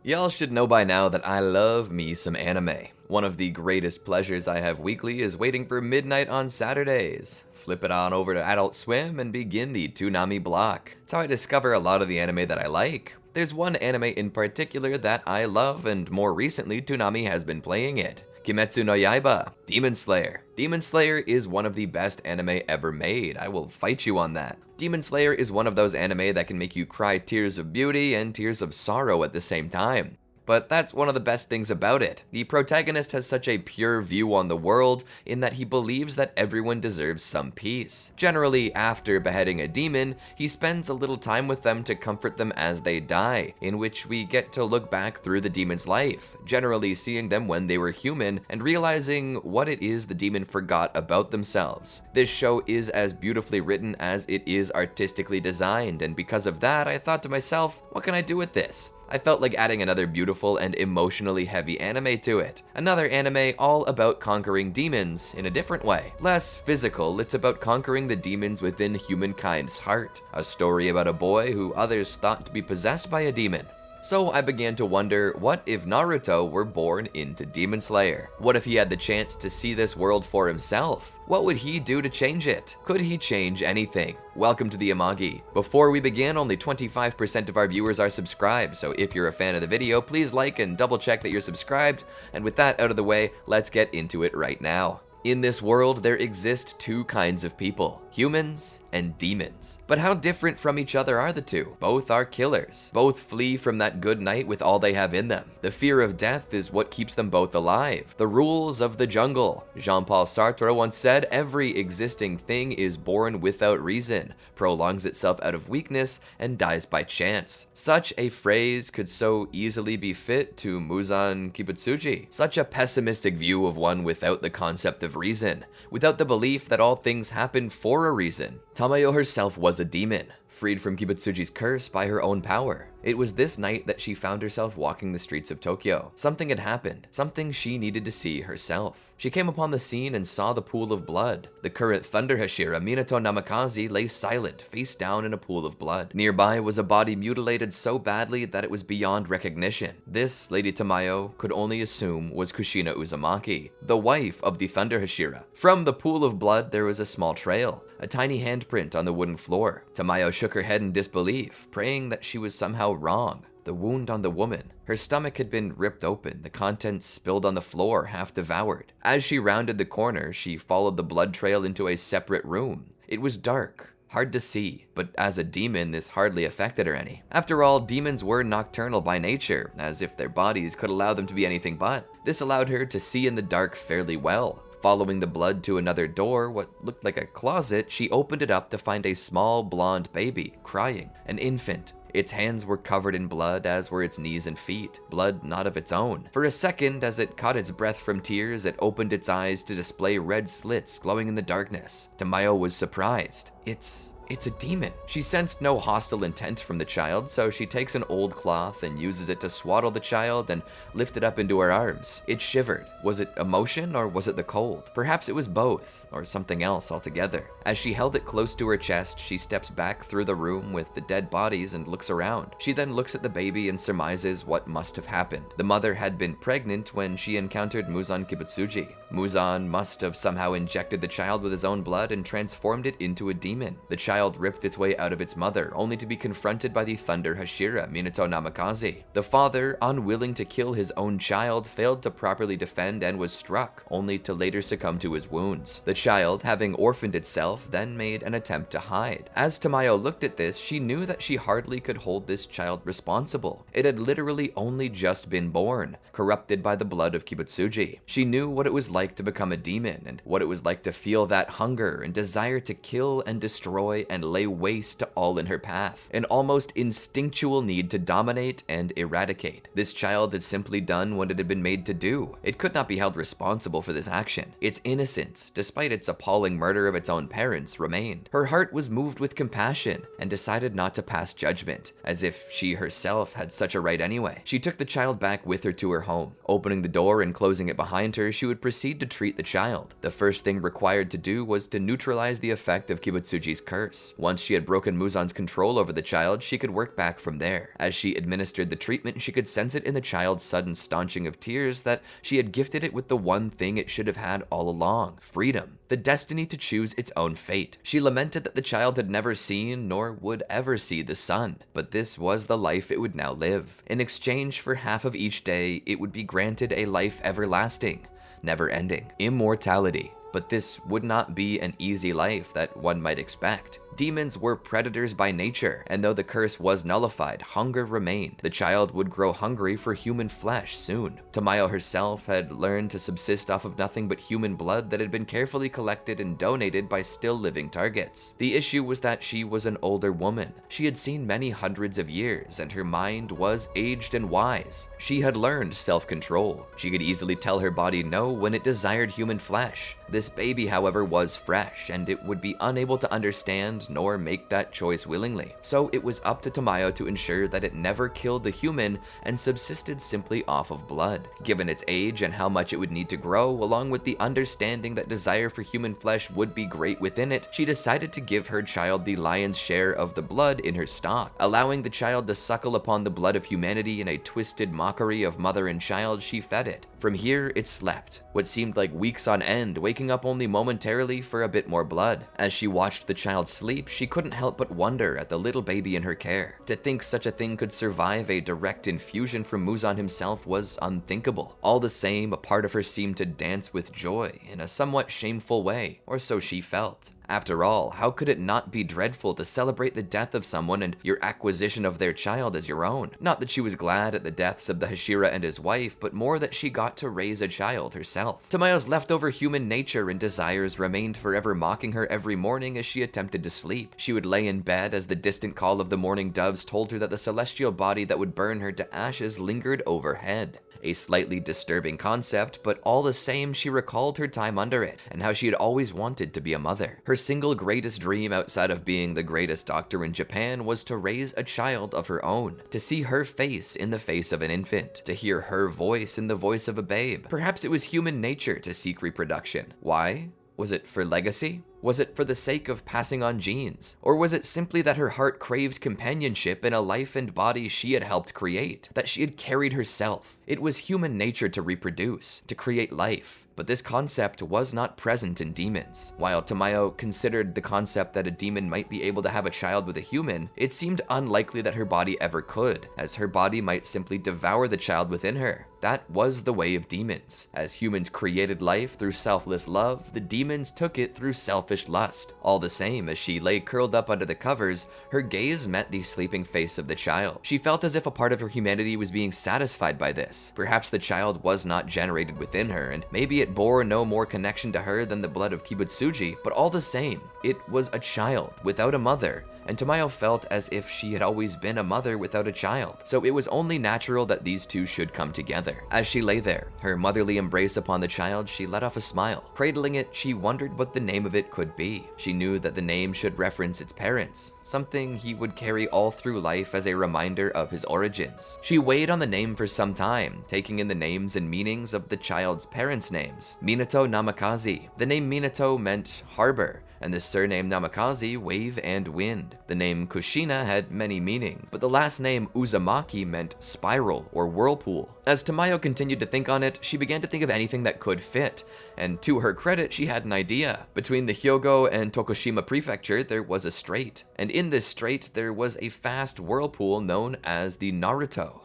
Y'all should know by now that I love me some anime. One of the greatest pleasures I have weekly is waiting for midnight on Saturdays. Flip it on over to Adult Swim and begin the Toonami block. It's how I discover a lot of the anime that I like. There's one anime in particular that I love, and more recently Toonami has been playing it. Kimetsu no Yaiba, Demon Slayer. Demon Slayer is one of the best anime ever made. I will fight you on that. Demon Slayer is one of those anime that can make you cry tears of beauty and tears of sorrow at the same time. But that's one of the best things about it. The protagonist has such a pure view on the world in that he believes that everyone deserves some peace. Generally, after beheading a demon, he spends a little time with them to comfort them as they die, in which we get to look back through the demon's life, generally seeing them when they were human and realizing what it is the demon forgot about themselves. This show is as beautifully written as it is artistically designed, and because of that, I thought to myself, what can I do with this? I felt like adding another beautiful and emotionally heavy anime to it. Another anime all about conquering demons in a different way. Less physical, it's about conquering the demons within humankind's heart. A story about a boy who others thought to be possessed by a demon. So I began to wonder, what if Naruto were born into Demon Slayer? What if he had the chance to see this world for himself? What would he do to change it? Could he change anything? Welcome to the Amagi. Before we begin, only 25% of our viewers are subscribed, so if you're a fan of the video, please like and double check that you're subscribed. And with that out of the way, let's get into it right now. In this world, there exist two kinds of people, humans and demons. But how different from each other are the two? Both are killers. Both flee from that good night with all they have in them. The fear of death is what keeps them both alive. The rules of the jungle. Jean-Paul Sartre once said, every existing thing is born without reason, prolongs itself out of weakness, and dies by chance. Such a phrase could so easily be fit to Muzan Kibutsuji. Such a pessimistic view of one without the concept of reason, without the belief that all things happen for a reason. Tamayo herself was a demon, freed from Kibutsuji's curse by her own power. It was this night that she found herself walking the streets of Tokyo. Something had happened, something she needed to see herself. She came upon the scene and saw the pool of blood. The current Thunder Hashira, Minato Namikaze, lay silent, face down in a pool of blood. Nearby was a body mutilated so badly that it was beyond recognition. This, Lady Tamayo could only assume, was Kushina Uzumaki, the wife of the Thunder Hashira. From the pool of blood, there was a small trail, a tiny handprint on the wooden floor. Tamayo shook her head in disbelief, praying that she was somehow wrong. The wound on the woman. Her stomach had been ripped open, the contents spilled on the floor, half devoured. As she rounded the corner, she followed the blood trail into a separate room. It was dark, hard to see, but as a demon, this hardly affected her any. After all, demons were nocturnal by nature, as if their bodies could allow them to be anything but. This allowed her to see in the dark fairly well. Following the blood to another door, what looked like a closet, she opened it up to find a small blonde baby, crying, an infant. Its hands were covered in blood, as were its knees and feet, blood not of its own. For a second, as it caught its breath from tears, it opened its eyes to display red slits glowing in the darkness. Tamayo was surprised. It's a demon. She sensed no hostile intent from the child, so she takes an old cloth and uses it to swaddle the child and lift it up into her arms. It shivered. Was it emotion or was it the cold? Perhaps it was both, or something else altogether. As she held it close to her chest, she steps back through the room with the dead bodies and looks around. She then looks at the baby and surmises what must have happened. The mother had been pregnant when she encountered Muzan Kibutsuji. Muzan must have somehow injected the child with his own blood and transformed it into a demon. The child ripped its way out of its mother, only to be confronted by the Thunder Hashira, Minato Namikaze. The father, unwilling to kill his own child, failed to properly defend and was struck, only to later succumb to his wounds. The child, having orphaned itself, then made an attempt to hide. As Tamayo looked at this, she knew that she hardly could hold this child responsible. It had literally only just been born, corrupted by the blood of Kibutsuji. She knew what it was like to become a demon, and what it was like to feel that hunger and desire to kill and destroy and lay waste to all in her path. An almost instinctual need to dominate and eradicate. This child had simply done what it had been made to do. It could not be held responsible for this action. Its innocence, despite its appalling murder of its own parents, remained. Her heart was moved with compassion and decided not to pass judgment, as if she herself had such a right anyway. She took the child back with her to her home. Opening the door and closing it behind her, she would proceed to treat the child. The first thing required to do was to neutralize the effect of Kibutsuji's curse. years. Once she had broken Muzan's control over the child, she could work back from there. As she administered the treatment, she could sense it in the child's sudden staunching of tears that she had gifted it with the one thing it should have had all along: freedom, the destiny to choose its own fate. She lamented that the child had never seen nor would ever see the sun, but this was the life it would now live. In exchange for half of each day, it would be granted a life everlasting, never-ending, immortality. But this would not be an easy life that one might expect. Demons were predators by nature, and though the curse was nullified, hunger remained. The child would grow hungry for human flesh soon. Tamayo herself had learned to subsist off of nothing but human blood that had been carefully collected and donated by still living targets. The issue was that she was an older woman. She had seen many hundreds of years, and her mind was aged and wise. She had learned self-control. She could easily tell her body no when it desired human flesh. This baby, however, was fresh, and it would be unable to understand nor make that choice willingly. So it was up to Tamayo to ensure that it never killed the human and subsisted simply off of blood. Given its age and how much it would need to grow, along with the understanding that desire for human flesh would be great within it, she decided to give her child the lion's share of the blood in her stock. Allowing the child to suckle upon the blood of humanity in a twisted mockery of mother and child, she fed it. From here, it slept, what seemed like weeks on end, waking up only momentarily for a bit more blood. As she watched the child sleep, she couldn't help but wonder at the little baby in her care. To think such a thing could survive a direct infusion from Muzan himself was unthinkable. All the same, a part of her seemed to dance with joy in a somewhat shameful way, or so she felt. After all, how could it not be dreadful to celebrate the death of someone and your acquisition of their child as your own? Not that she was glad at the deaths of the Hashira and his wife, but more that she got to raise a child herself. Tamayo's leftover human nature and desires remained forever mocking her every morning as she attempted to sleep. She would lay in bed as the distant call of the morning doves told her that the celestial body that would burn her to ashes lingered overhead. A slightly disturbing concept, but all the same, she recalled her time under it and how she had always wanted to be a mother. Her single greatest dream outside of being the greatest doctor in Japan was to raise a child of her own, to see her face in the face of an infant, to hear her voice in the voice of a babe. Perhaps it was human nature to seek reproduction. Why? Was it for legacy? Was it for the sake of passing on genes? Or was it simply that her heart craved companionship in a life and body she had helped create, that she had carried herself? It was human nature to reproduce, to create life. But this concept was not present in demons. While Tamayo considered the concept that a demon might be able to have a child with a human, it seemed unlikely that her body ever could, as her body might simply devour the child within her. That was the way of demons. As humans created life through selfless love, the demons took it through selfish lust. All the same, as she lay curled up under the covers, her gaze met the sleeping face of the child. She felt as if a part of her humanity was being satisfied by this. Perhaps the child was not generated within her, and maybe it bore no more connection to her than the blood of Kibutsuji, but all the same, it was a child without a mother, and Tamayo felt as if she had always been a mother without a child. So it was only natural that these two should come together. As she lay there, her motherly embrace upon the child, she let off a smile. Cradling it, she wondered what the name of it could be. She knew that the name should reference its parents, something he would carry all through life as a reminder of his origins. She weighed on the name for some time, taking in the names and meanings of the child's parents' names. Minato Namikaze. The name Minato meant harbor, and the surname Namikaze, wave and wind. The name Kushina had many meanings, but the last name Uzumaki meant spiral or whirlpool. As Tamayo continued to think on it, she began to think of anything that could fit, and to her credit, she had an idea. Between the Hyogo and Tokushima prefecture, there was a strait, and in this strait, there was a fast whirlpool known as the Naruto.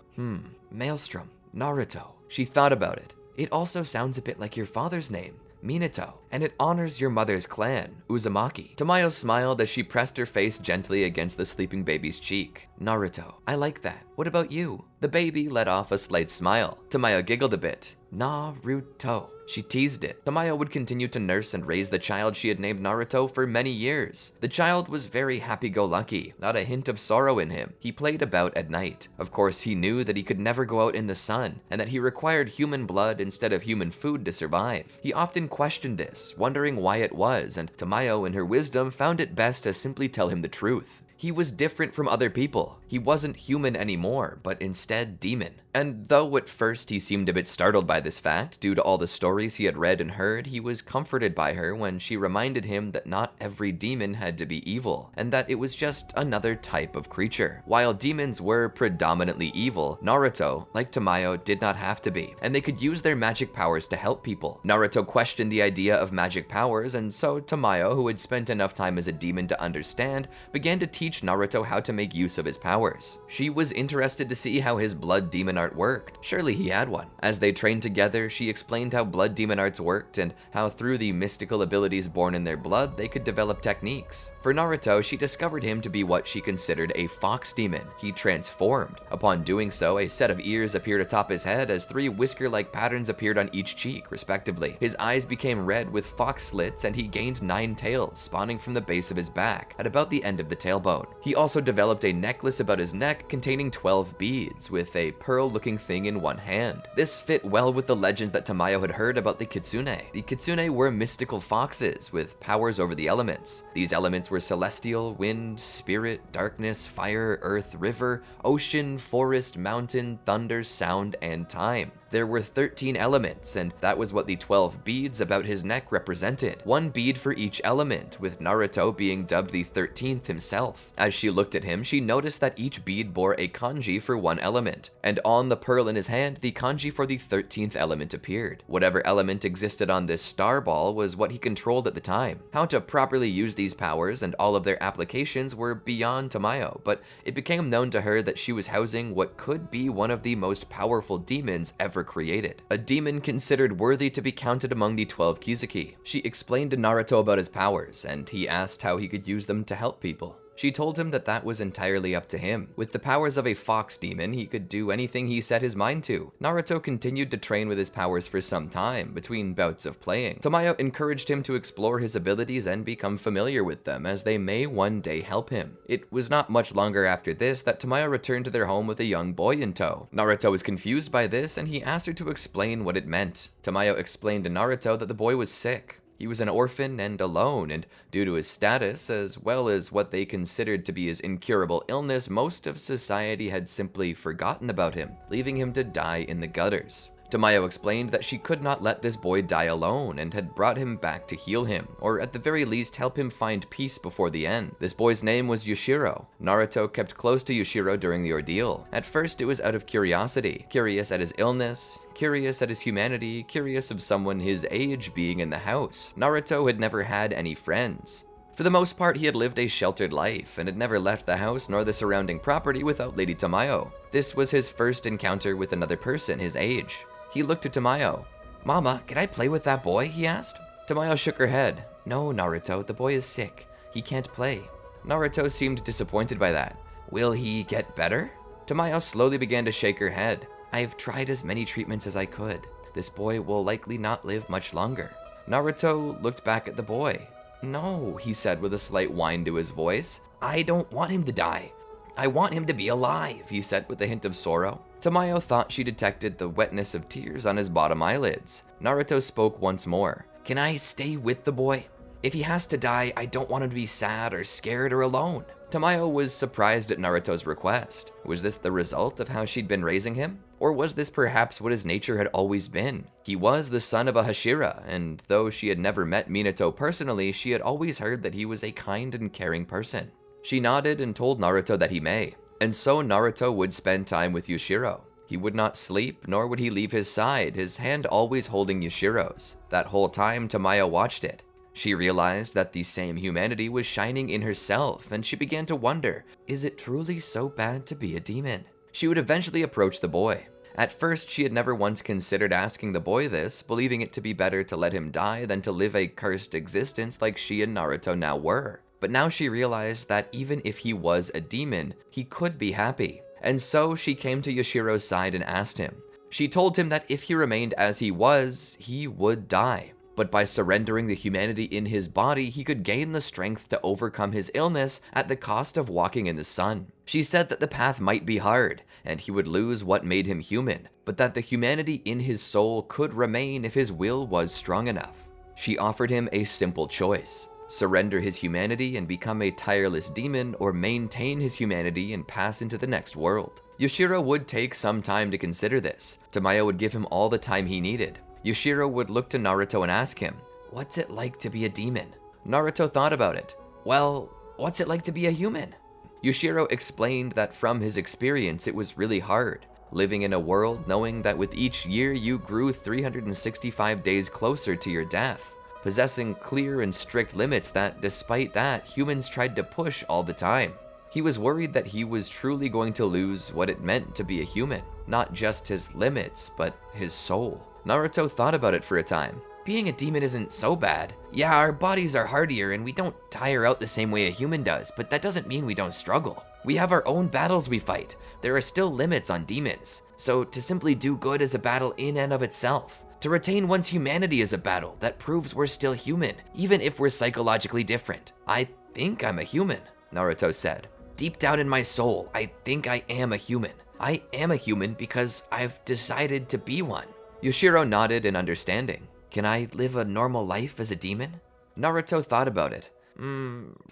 Maelstrom, Naruto. She thought about it. It also sounds a bit like your father's name, Minato, and it honors your mother's clan, Uzumaki. Tamayo smiled as she pressed her face gently against the sleeping baby's cheek. Naruto, I like that. What about you? The baby let off a slight smile. Tamayo giggled a bit. Naruto. She teased it. Tamayo would continue to nurse and raise the child she had named Naruto for many years. The child was very happy-go-lucky, not a hint of sorrow in him. He played about at night. Of course, he knew that he could never go out in the sun, and that he required human blood instead of human food to survive. He often questioned this, wondering why it was, and Tamayo, in her wisdom, found it best to simply tell him the truth. He was different from other people. He wasn't human anymore, but instead demon. And though at first he seemed a bit startled by this fact, due to all the stories stories he had read and heard, he was comforted by her when she reminded him that not every demon had to be evil, and that it was just another type of creature. While demons were predominantly evil, Naruto, like Tamayo, did not have to be, and they could use their magic powers to help people. Naruto questioned the idea of magic powers, and so Tamayo, who had spent enough time as a demon to understand, began to teach Naruto how to make use of his powers. She was interested to see how his blood demon art worked. Surely he had one. As they trained together, she explained how blood demon arts worked and how through the mystical abilities born in their blood, they could develop techniques. For Naruto, she discovered him to be what she considered a fox demon. He transformed. Upon doing so, a set of ears appeared atop his head as 3 whisker-like patterns appeared on each cheek, respectively. His eyes became red with fox slits, and he gained 9 tails, spawning from the base of his back, at about the end of the tailbone. He also developed a necklace about his neck containing 12 beads, with a pearl-looking thing in one hand. This fit well with the legends that Tamayo had heard about the Kitsune. The Kitsune were mystical foxes with powers over the elements. These elements were celestial, wind, spirit, darkness, fire, earth, river, ocean, forest, mountain, thunder, sound, and time. There were 13 elements, and that was what the 12 beads about his neck represented. 1 bead for each element, with Naruto being dubbed the 13th himself. As she looked at him, she noticed that each bead bore a kanji for 1 element, and on the pearl in his hand, the kanji for the 13th element appeared. Whatever element existed on this star ball was what he controlled at the time. How to properly use these powers and all of their applications were beyond Tamayo, but it became known to her that she was housing what could be one of the most powerful demons ever created. A demon considered worthy to be counted among the 12 Kizuki. She explained to Naruto about his powers, and he asked how he could use them to help people. She told him that that was entirely up to him. With the powers of a fox demon, he could do anything he set his mind to. Naruto continued to train with his powers for some time, between bouts of playing. Tamayo encouraged him to explore his abilities and become familiar with them, as they may one day help him. It was not much longer after this that Tamayo returned to their home with a young boy in tow. Naruto was confused by this, and he asked her to explain what it meant. Tamayo explained to Naruto that the boy was sick. He was an orphan and alone, and due to his status, as well as what they considered to be his incurable illness, most of society had simply forgotten about him, leaving him to die in the gutters. Tamayo explained that she could not let this boy die alone and had brought him back to heal him, or at the very least help him find peace before the end. This boy's name was Yushiro. Naruto kept close to Yushiro during the ordeal. At first it was out of curiosity, curious at his illness, curious at his humanity, curious of someone his age being in the house. Naruto had never had any friends. For the most part, he had lived a sheltered life and had never left the house nor the surrounding property without Lady Tamayo. This was his first encounter with another person his age. He looked at Tamayo. "Mama, can I play with that boy?" he asked. Tamayo shook her head. "No, Naruto, the boy is sick. He can't play." Naruto seemed disappointed by that. "Will he get better?" Tamayo slowly began to shake her head. "I've tried as many treatments as I could. This boy will likely not live much longer." Naruto looked back at the boy. "No," he said with a slight whine to his voice. "I don't want him to die. I want him to be alive," he said with a hint of sorrow. Tamayo thought she detected the wetness of tears on his bottom eyelids. Naruto spoke once more. "Can I stay with the boy? If he has to die, I don't want him to be sad or scared or alone." Tamayo was surprised at Naruto's request. Was this the result of how she'd been raising him? Or was this perhaps what his nature had always been? He was the son of a Hashira, and though she had never met Minato personally, she had always heard that he was a kind and caring person. She nodded and told Naruto that he may. And so Naruto would spend time with Yushiro. He would not sleep, nor would he leave his side, his hand always holding Yushiro's. That whole time, Tamayo watched it. She realized that the same humanity was shining in herself, and she began to wonder, is it truly so bad to be a demon? She would eventually approach the boy. At first, she had never once considered asking the boy this, believing it to be better to let him die than to live a cursed existence like she and Naruto now were. But now she realized that even if he was a demon, he could be happy. And so she came to Yoshiro's side and asked him. She told him that if he remained as he was, he would die. But by surrendering the humanity in his body, he could gain the strength to overcome his illness at the cost of walking in the sun. She said that the path might be hard, and he would lose what made him human, but that the humanity in his soul could remain if his will was strong enough. She offered him a simple choice. Surrender his humanity and become a tireless demon, or maintain his humanity and pass into the next world. Yoshiro would take some time to consider this. Tamayo would give him all the time he needed. Yushiro would look to Naruto and ask him, "What's it like to be a demon?" Naruto thought about it. "Well, what's it like to be a human?" Yushiro explained that from his experience it was really hard, living in a world knowing that with each year you grew 365 days closer to your death, possessing clear and strict limits that, despite that, humans tried to push all the time. He was worried that he was truly going to lose what it meant to be a human, not just his limits, but his soul. Naruto thought about it for a time. Being a demon isn't so bad. Yeah, our bodies are hardier and we don't tire out the same way a human does, but that doesn't mean we don't struggle. We have our own battles we fight. There are still limits on demons. So to simply do good is a battle in and of itself. To retain one's humanity is a battle that proves we're still human, even if we're psychologically different. I think I'm a human, Naruto said. Deep down in my soul, I think I am a human. I am a human because I've decided to be one. Yushiro nodded in understanding. Can I live a normal life as a demon? Naruto thought about it.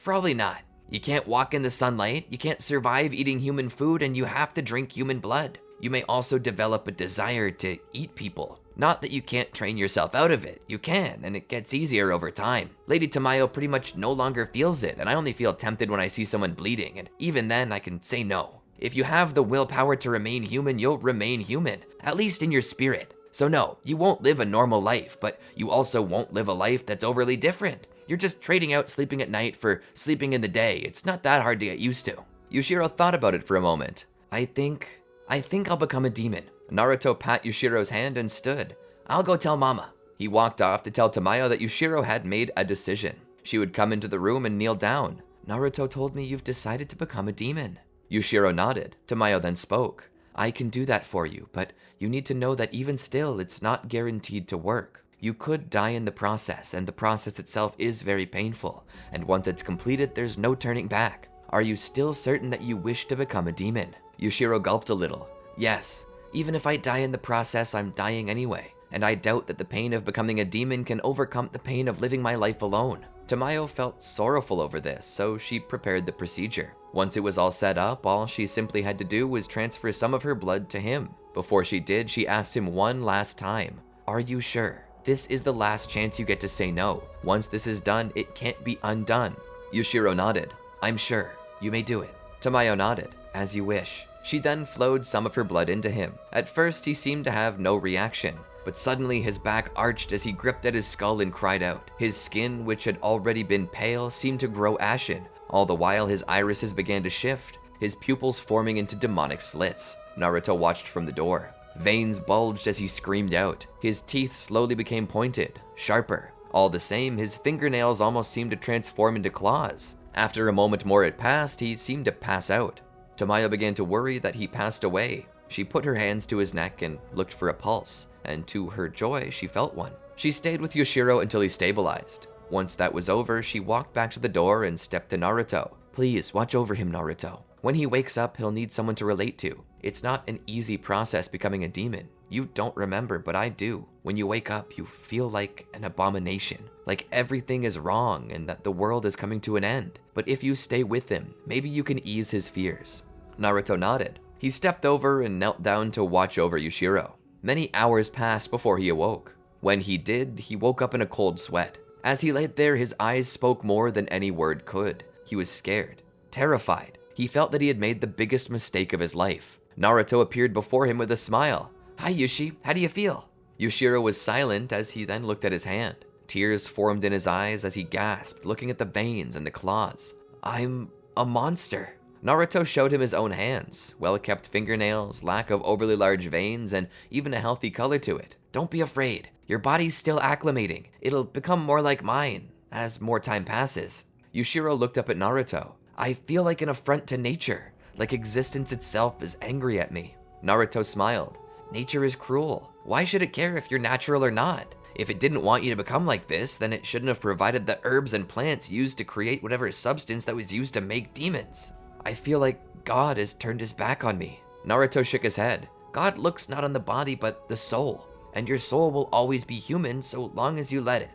Probably not. You can't walk in the sunlight, you can't survive eating human food, and you have to drink human blood. You may also develop a desire to eat people. Not that you can't train yourself out of it. You can, and it gets easier over time. Lady Tamayo pretty much no longer feels it, and I only feel tempted when I see someone bleeding, and even then I can say no. If you have the willpower to remain human, you'll remain human, at least in your spirit. So no, you won't live a normal life, but you also won't live a life that's overly different. You're just trading out sleeping at night for sleeping in the day. It's not that hard to get used to. Yushiro thought about it for a moment. I think I'll become a demon. Naruto pat Yushiro's hand and stood. I'll go tell Mama. He walked off to tell Tamayo that Yushiro had made a decision. She would come into the room and kneel down. Naruto told me you've decided to become a demon. Yushiro nodded. Tamayo then spoke. I can do that for you, but you need to know that even still, it's not guaranteed to work. You could die in the process, and the process itself is very painful, and once it's completed, there's no turning back. Are you still certain that you wish to become a demon? Yushiro gulped a little. Yes. Even if I die in the process, I'm dying anyway, and I doubt that the pain of becoming a demon can overcome the pain of living my life alone. Tamayo felt sorrowful over this, so she prepared the procedure. Once it was all set up, all she simply had to do was transfer some of her blood to him. Before she did, she asked him one last time, Are you sure? This is the last chance you get to say no. Once this is done, it can't be undone. Yushiro nodded. I'm sure. You may do it. Tamayo nodded. As you wish. She then flowed some of her blood into him. At first, he seemed to have no reaction, but suddenly his back arched as he gripped at his skull and cried out. His skin, which had already been pale, seemed to grow ashen. All the while, his irises began to shift, his pupils forming into demonic slits. Naruto watched from the door. Veins bulged as he screamed out. His teeth slowly became pointed, sharper. All the same, his fingernails almost seemed to transform into claws. After a moment more had passed, he seemed to pass out. Tamayo began to worry that he passed away. She put her hands to his neck and looked for a pulse, and to her joy, she felt one. She stayed with Yushiro until he stabilized. Once that was over, she walked back to the door and stepped to Naruto. Please, watch over him, Naruto. When he wakes up, he'll need someone to relate to. It's not an easy process becoming a demon. You don't remember, but I do. When you wake up, you feel like an abomination, like everything is wrong and that the world is coming to an end. But if you stay with him, maybe you can ease his fears. Naruto nodded. He stepped over and knelt down to watch over Yushiro. Many hours passed before he awoke. When he did, he woke up in a cold sweat. As he lay there, his eyes spoke more than any word could. He was scared, terrified. He felt that he had made the biggest mistake of his life. Naruto appeared before him with a smile. Hi, Yushi. How do you feel? Yushiro was silent as he then looked at his hand. Tears formed in his eyes as he gasped, looking at the veins and the claws. I'm a monster. Naruto showed him his own hands, well-kept fingernails, lack of overly large veins, and even a healthy color to it. Don't be afraid. Your body's still acclimating. It'll become more like mine as more time passes. Yushiro looked up at Naruto. I feel like an affront to nature, like existence itself is angry at me. Naruto smiled. Nature is cruel. Why should it care if you're natural or not? If it didn't want you to become like this, then it shouldn't have provided the herbs and plants used to create whatever substance that was used to make demons. I feel like God has turned his back on me. Naruto shook his head. God looks not on the body, but the soul. And your soul will always be human so long as you let it.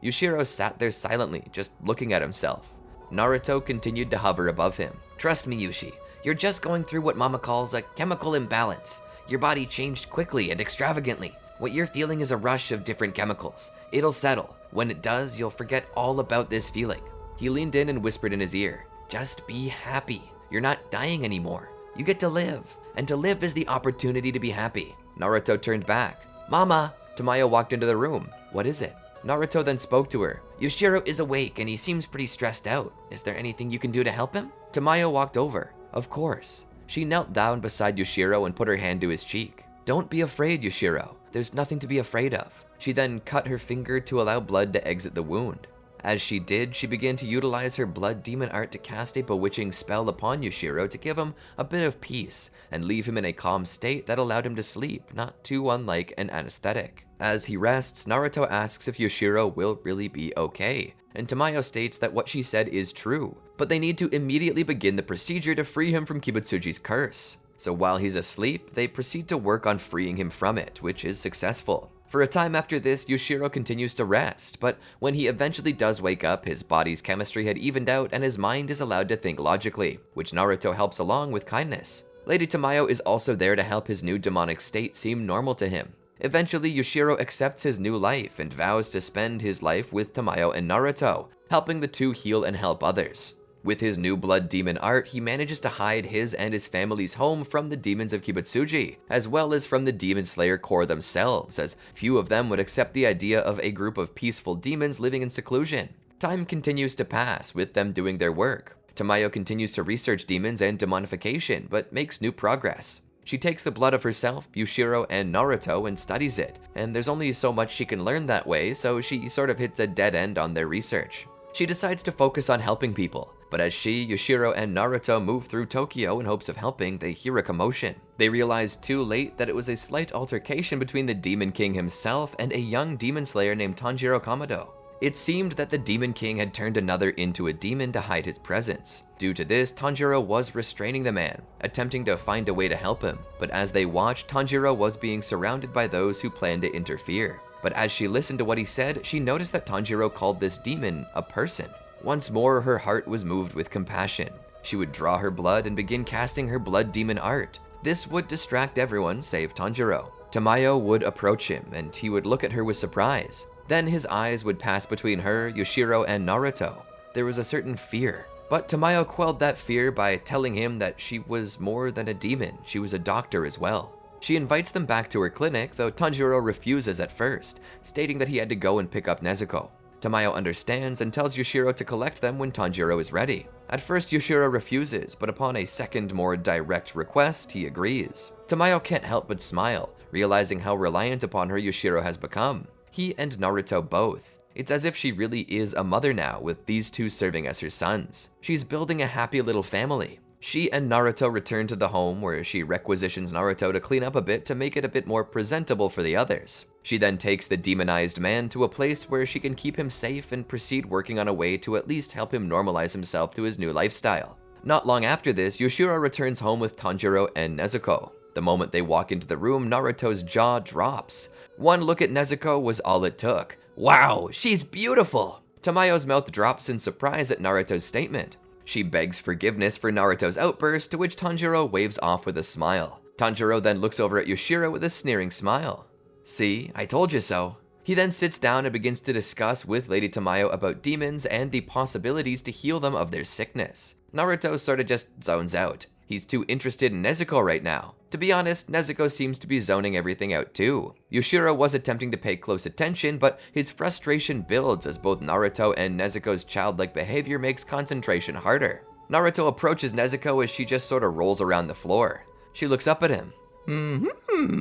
Yushiro sat there silently, just looking at himself. Naruto continued to hover above him. Trust me, Yushi. You're just going through what Mama calls a chemical imbalance. Your body changed quickly and extravagantly. What you're feeling is a rush of different chemicals. It'll settle. When it does, you'll forget all about this feeling. He leaned in and whispered in his ear, just be happy. You're not dying anymore. You get to live, and to live is the opportunity to be happy. Naruto turned back. Mama! Tamayo walked into the room. What is it? Naruto then spoke to her. Yoshiro is awake and he seems pretty stressed out. Is there anything you can do to help him? Tamayo walked over. Of course. She knelt down beside Yoshiro and put her hand to his cheek. Don't be afraid, Yoshiro. There's nothing to be afraid of. She then cut her finger to allow blood to exit the wound. As she did, she began to utilize her blood demon art to cast a bewitching spell upon Yoshiro to give him a bit of peace and leave him in a calm state that allowed him to sleep, not too unlike an anesthetic. As he rests, Naruto asks if Yoshiro will really be okay, and Tamayo states that what she said is true, but they need to immediately begin the procedure to free him from Kibutsuji's curse. So while he's asleep, they proceed to work on freeing him from it, which is successful. For a time after this, Yoshiro continues to rest, but when he eventually does wake up, his body's chemistry had evened out and his mind is allowed to think logically, which Naruto helps along with kindness. Lady Tamayo is also there to help his new demonic state seem normal to him. Eventually, Yoshiro accepts his new life and vows to spend his life with Tamayo and Naruto, helping the two heal and help others. With his new blood demon art, he manages to hide his and his family's home from the demons of Kibutsuji, as well as from the Demon Slayer Corps themselves, as few of them would accept the idea of a group of peaceful demons living in seclusion. Time continues to pass, with them doing their work. Tamayo continues to research demons and demonification, but makes new progress. She takes the blood of herself, Yoshiro, and Naruto and studies it, and there's only so much she can learn that way, so she sort of hits a dead end on their research. She decides to focus on helping people, but as she, Yoshiro, and Naruto move through Tokyo in hopes of helping, they hear a commotion. They realize too late that it was a slight altercation between the Demon King himself and a young demon slayer named Tanjiro Kamado. It seemed that the Demon King had turned another into a demon to hide his presence. Due to this, Tanjiro was restraining the man, attempting to find a way to help him, but as they watched, Tanjiro was being surrounded by those who planned to interfere. But as she listened to what he said, she noticed that Tanjiro called this demon a person. Once more, her heart was moved with compassion. She would draw her blood and begin casting her blood demon art. This would distract everyone save Tanjiro. Tamayo would approach him, and he would look at her with surprise. Then his eyes would pass between her, Yoshiro, and Naruto. There was a certain fear, but Tamayo quelled that fear by telling him that she was more than a demon, she was a doctor as well. She invites them back to her clinic, though Tanjiro refuses at first, stating that he had to go and pick up Nezuko. Tamayo understands and tells Yoshiro to collect them when Tanjiro is ready. At first, Yoshiro refuses, but upon a second, more direct request, he agrees. Tamayo can't help but smile, realizing how reliant upon her Yoshiro has become. He and Naruto both. It's as if she really is a mother now, with these two serving as her sons. She's building a happy little family. She and Naruto return to the home where she requisitions Naruto to clean up a bit to make it a bit more presentable for the others. She then takes the demonized man to a place where she can keep him safe and proceed working on a way to at least help him normalize himself to his new lifestyle. Not long after this, Yoshiro returns home with Tanjiro and Nezuko. The moment they walk into the room, Naruto's jaw drops. One look at Nezuko was all it took. Wow, she's beautiful! Tamayo's mouth drops in surprise at Naruto's statement. She begs forgiveness for Naruto's outburst, to which Tanjiro waves off with a smile. Tanjiro then looks over at Yoshiro with a sneering smile. See, I told you so. He then sits down and begins to discuss with Lady Tamayo about demons and the possibilities to heal them of their sickness. Naruto sorta just zones out. He's too interested in Nezuko right now. To be honest, Nezuko seems to be zoning everything out too. Yoshiro was attempting to pay close attention, but his frustration builds as both Naruto and Nezuko's childlike behavior makes concentration harder. Naruto approaches Nezuko as she just sorta rolls around the floor. She looks up at him.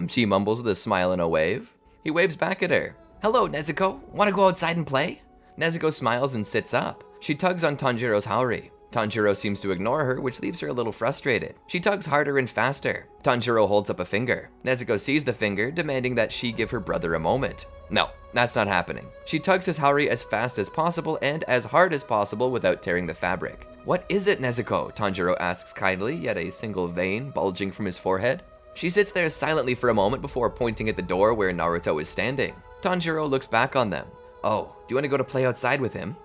She mumbles with a smile and a wave. He waves back at her. Hello, Nezuko. Wanna go outside and play? Nezuko smiles and sits up. She tugs on Tanjiro's haori. Tanjiro seems to ignore her, which leaves her a little frustrated. She tugs harder and faster. Tanjiro holds up a finger. Nezuko sees the finger, demanding that she give her brother a moment. No, that's not happening. She tugs his haori as fast as possible and as hard as possible without tearing the fabric. What is it, Nezuko? Tanjiro asks kindly, yet a single vein bulging from his forehead. She sits there silently for a moment before pointing at the door where Naruto is standing. Tanjiro looks back on them. Oh, do you want to go to play outside with him?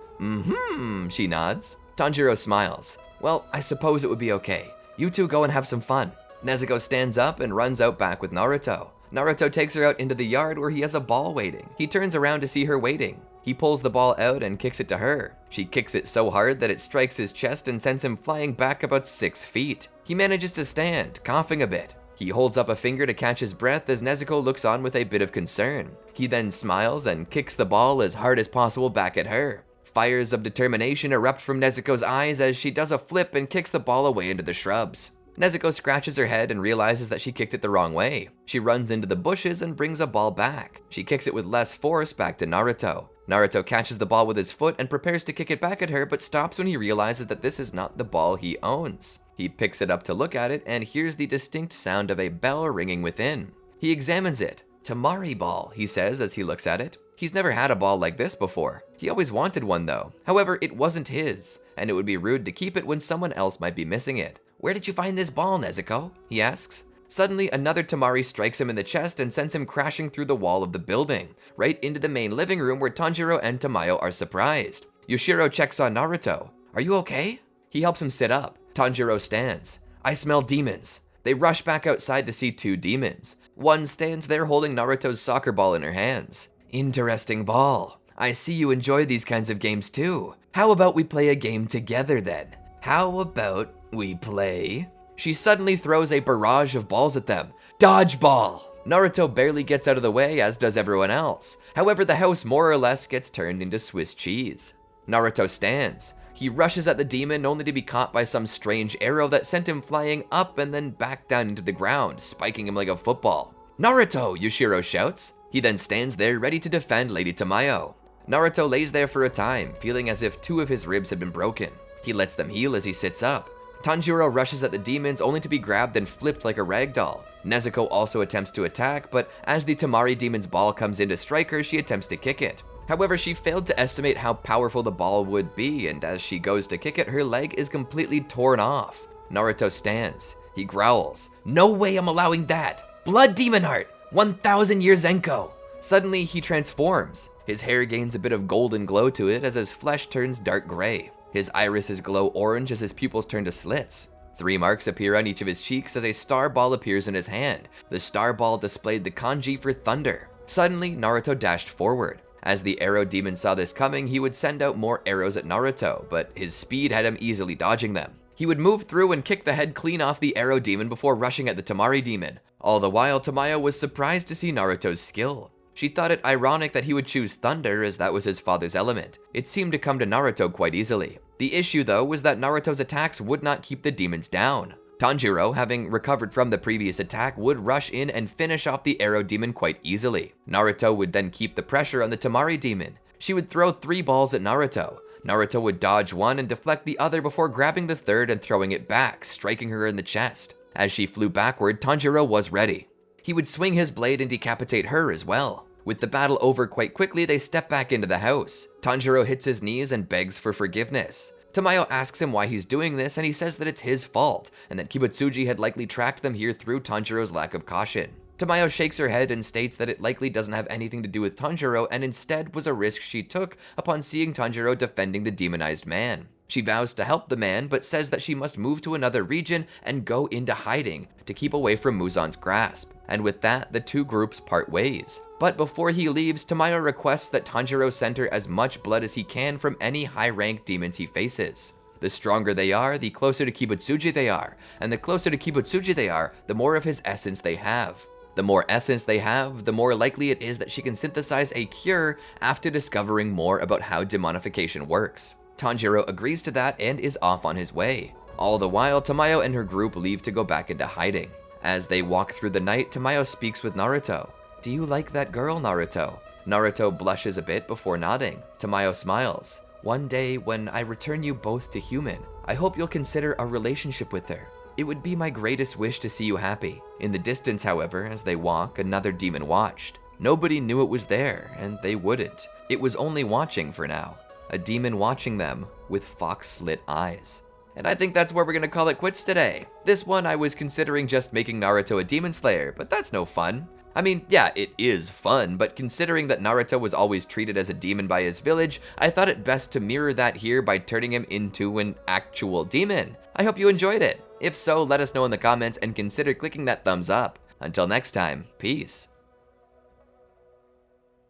She nods. Tanjiro smiles. Well, I suppose it would be okay. You two go and have some fun. Nezuko stands up and runs out back with Naruto. Naruto takes her out into the yard where he has a ball waiting. He turns around to see her waiting. He pulls the ball out and kicks it to her. She kicks it so hard that it strikes his chest and sends him flying back about 6 feet. He manages to stand, coughing a bit. He holds up a finger to catch his breath as Nezuko looks on with a bit of concern. He then smiles and kicks the ball as hard as possible back at her. Fires of determination erupt from Nezuko's eyes as she does a flip and kicks the ball away into the shrubs. Nezuko scratches her head and realizes that she kicked it the wrong way. She runs into the bushes and brings a ball back. She kicks it with less force back to Naruto. Naruto catches the ball with his foot and prepares to kick it back at her, but stops when he realizes that this is not the ball he owns. He picks it up to look at it and hears the distinct sound of a bell ringing within. He examines it. "Tamari ball," he says as he looks at it. He's never had a ball like this before. He always wanted one though. However, it wasn't his, and it would be rude to keep it when someone else might be missing it. "Where did you find this ball, Nezuko?" he asks. Suddenly, another Tamari strikes him in the chest and sends him crashing through the wall of the building, right into the main living room where Tanjiro and Tamayo are surprised. Yoshiro checks on Naruto. "Are you okay?" He helps him sit up. Tanjiro stands. "I smell demons." They rush back outside to see 2 demons. One stands there holding Naruto's soccer ball in her hands. "Interesting ball. I see you enjoy these kinds of games too. How about we play a game together then? How about we play?" She suddenly throws a barrage of balls at them. Dodgeball! Naruto barely gets out of the way, as does everyone else. However, the house more or less gets turned into Swiss cheese. Naruto stands. He rushes at the demon only to be caught by some strange arrow that sent him flying up and then back down into the ground, spiking him like a football. "Naruto!" Yoshiro shouts. He then stands there ready to defend Lady Tamayo. Naruto lays there for a time, feeling as if 2 of his ribs had been broken. He lets them heal as he sits up. Tanjiro rushes at the demons only to be grabbed and flipped like a ragdoll. Nezuko also attempts to attack, but as the Tamari demon's ball comes in to strike her, she attempts to kick it. However, she failed to estimate how powerful the ball would be, and as she goes to kick it, her leg is completely torn off. Naruto stands. He growls. "No way I'm allowing that! Blood Demon Heart! 1000 year Zenko!" Suddenly, he transforms. His hair gains a bit of golden glow to it as his flesh turns dark gray. His irises glow orange as his pupils turn to slits. 3 marks appear on each of his cheeks as a star ball appears in his hand. The star ball displayed the kanji for thunder. Suddenly, Naruto dashed forward. As the arrow demon saw this coming, he would send out more arrows at Naruto, but his speed had him easily dodging them. He would move through and kick the head clean off the arrow demon before rushing at the Tamari demon. All the while, Tamayo was surprised to see Naruto's skill. She thought it ironic that he would choose thunder as that was his father's element. It seemed to come to Naruto quite easily. The issue though was that Naruto's attacks would not keep the demons down. Tanjiro, having recovered from the previous attack, would rush in and finish off the arrow demon quite easily. Naruto would then keep the pressure on the Tamari demon. She would throw 3 balls at Naruto. Naruto would dodge one and deflect the other before grabbing the third and throwing it back, striking her in the chest. As she flew backward, Tanjiro was ready. He would swing his blade and decapitate her as well. With the battle over quite quickly, they step back into the house. Tanjiro hits his knees and begs for forgiveness. Tamayo asks him why he's doing this, and he says that it's his fault, and that Kibutsuji had likely tracked them here through Tanjiro's lack of caution. Tamayo shakes her head and states that it likely doesn't have anything to do with Tanjiro, and instead was a risk she took upon seeing Tanjiro defending the demonized man. She vows to help the man, but says that she must move to another region and go into hiding to keep away from Muzan's grasp. And with that, the 2 groups part ways. But before he leaves, Tamayo requests that Tanjiro send her as much blood as he can from any high-ranked demons he faces. The stronger they are, the closer to Kibutsuji they are, and the closer to Kibutsuji they are, the more of his essence they have. The more essence they have, the more likely it is that she can synthesize a cure after discovering more about how demonification works. Tanjiro agrees to that and is off on his way. All the while, Tamayo and her group leave to go back into hiding. As they walk through the night, Tamayo speaks with Naruto. "Do you like that girl, Naruto?" Naruto blushes a bit before nodding. Tamayo smiles. "One day, when I return you both to human, I hope you'll consider a relationship with her. It would be my greatest wish to see you happy." In the distance, however, as they walk, another demon watched. Nobody knew it was there, and they wouldn't. It was only watching for now. A demon watching them with fox-slit eyes. And I think that's where we're gonna call it quits today. This one I was considering just making Naruto a demon slayer, but that's no fun. I mean, yeah, it is fun, but considering that Naruto was always treated as a demon by his village, I thought it best to mirror that here by turning him into an actual demon. I hope you enjoyed it. If so, let us know in the comments and consider clicking that thumbs up. Until next time, peace.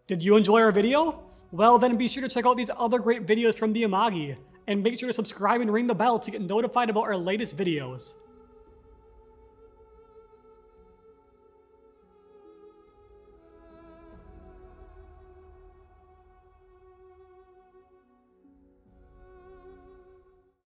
Did you enjoy our video? Well, then be sure to check out these other great videos from the Amagi, and make sure to subscribe and ring the bell to get notified about our latest videos.